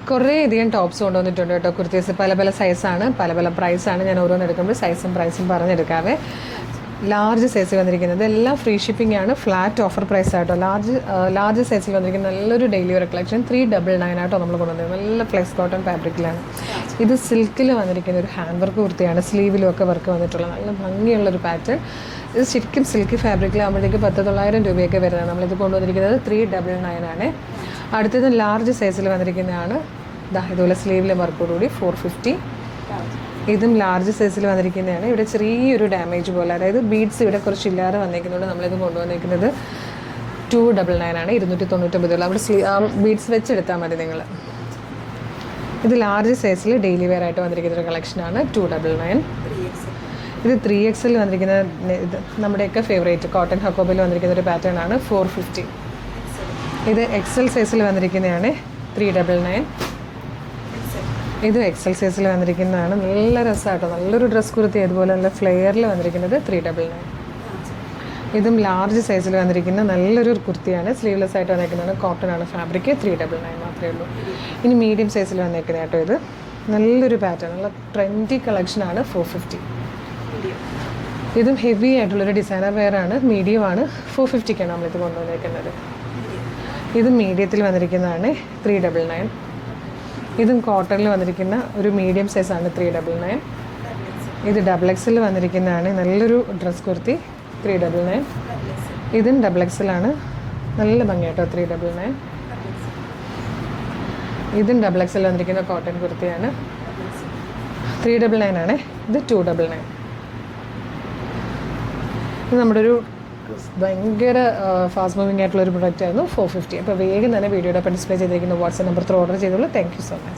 കുറേ അധികം ടോപ്സ് കൊണ്ടുവന്നിട്ടുണ്ട് കേട്ടോ. കുർത്തീസ് പല പല സൈസാണ്, പല പല പ്രൈസാണ്. ഞാൻ ഓരോന്ന് എടുക്കുമ്പോൾ സൈസും പ്രൈസും പറഞ്ഞെടുക്കാവേ. ലാർജ് സൈസിൽ വന്നിരിക്കുന്നത് എല്ലാം ഫ്രീ ഷിപ്പിംഗ് ആണ്, ഫ്ലാറ്റ് ഓഫർ പ്രൈസ് ആട്ടോ. ലാർജ് സൈസിൽ വന്നിരിക്കുന്ന നല്ലൊരു ഡെയിലി വെയർ കളക്ഷൻ 399 ആട്ടോ നമ്മൾ കൊണ്ടുവന്നത്. നല്ല ഫ്ലെക്സ് കോട്ടൺ ഫാബ്രിക്കിലാണ്. ഇത് സിൽക്കിൽ വന്നിരിക്കുന്ന ഒരു ഹാൻഡ് വർക്ക് കുർത്തിയാണ്. സ്ലീവിലും ഒക്കെ വർക്ക് വന്നിട്ടുള്ള നല്ല ഭംഗിയുള്ളൊരു പാറ്റേൺ. ഇത് ശരിക്കും സിൽക്കി ഫാബ്രിക്കിലാകുമ്പോഴത്തേക്ക് 10,900 രൂപയൊക്കെ വരുന്നത്. നമ്മളിത് കൊണ്ടുവന്നിരിക്കുന്നത് 399 ആണ്. അടുത്തത് ലാർജ് സൈസിൽ വന്നിരിക്കുന്നതാണ്. ഇതുപോലെ സ്ലീവിലെ വർക്കോടുകൂടി 450. ഇതും ലാർജ് സൈസിൽ വന്നിരിക്കുന്നതാണ്. ഇവിടെ ചെറിയൊരു ഡാമേജ് പോലെ, അതായത് ബീഡ്സ് ഇവിടെ കുറച്ച് ഇല്ലാതെ വന്നിരിക്കുന്നതുകൊണ്ട് നമ്മളിത് കൊണ്ടുവന്നിരിക്കുന്നത് 299 ആണ്. 299. അവിടെ ബീഡ്സ് വെച്ചെടുത്താൽ മതി നിങ്ങൾ. ഇത് ലാർജ് സൈസിൽ ഡെയിലി വെയർ ആയിട്ട് വന്നിരിക്കുന്ന ഒരു കളക്ഷനാണ്. 299. ഇത് 3XL വന്നിരിക്കുന്ന ഇത് നമ്മുടെയൊക്കെ ഫേവറേറ്റ് കോട്ടൺ ഹക്കോബയിൽ വന്നിരിക്കുന്ന ഒരു പാറ്റേൺ ആണ്. 450. ഇത് XL സൈസിൽ വന്നിരിക്കുന്നതാണ്. 399. ഇത് XL സൈസിൽ വന്നിരിക്കുന്നതാണ്. നല്ല രസമാട്ടോ, നല്ലൊരു ഡ്രസ് കുർത്തി. അതുപോലെ നല്ല ഫ്ലെയറിൽ വന്നിരിക്കുന്നത് 399. ഇതും ലാർജ് സൈസിൽ വന്നിരിക്കുന്ന നല്ലൊരു കുർത്തിയാണ്. സ്ലീവ്ലെസ് ആയിട്ട് വന്നിരിക്കുന്നതാണ്. കോട്ടൺ ആണ് ഫാബ്രിക്. 399 മാത്രമേ ഉള്ളൂ. ഇനി മീഡിയം സൈസിൽ വന്നിരിക്കുന്നത് കേട്ടോ. ഇത് നല്ലൊരു പാറ്റേൺ, നല്ല ട്രെൻഡി കളക്ഷനാണ്. 450. ഇതും ഹെവി ആയിട്ടുള്ളൊരു ഡിസൈനർ വെയർ ആണ്. മീഡിയം ആണ്. 450ക്കാണ് നമ്മളിത് കൊണ്ടുവന്നിരിക്കുന്നത്. ഇത് മീഡിയത്തിൽ വന്നിരിക്കുന്നതാണ്. 399. ഇതും കോട്ടണിൽ വന്നിരിക്കുന്ന ഒരു മീഡിയം സൈസാണ്. 399. ഇത് XXL വന്നിരിക്കുന്നതാണ്. നല്ലൊരു ഡ്രസ് കുർത്തി. 399. ഇതും XXL ആണ്. നല്ല ഭംഗിയാട്ടോ. 399. ഇതും XXL വന്നിരിക്കുന്ന കോട്ടൺ കുർത്തിയാണ്. 399 ആണ്. ഇത് 299. ഇത് നമ്മുടെ ഒരു ഭയങ്കര ഫാസ്റ്റ് മൂവിങ് ആയിട്ടുള്ളൊരു പ്രൊഡക്റ്റ് ആയിരുന്നു. 450. അപ്പോൾ വേഗം തന്നെ വീഡിയോയുടെ ഡിസ്പ്ലേ ചെയ്തിരിക്കുന്ന വാട്സ്ആപ്പ് നമ്പർ ഓർഡർ ചെയ്തോളൂ. Thank you so much.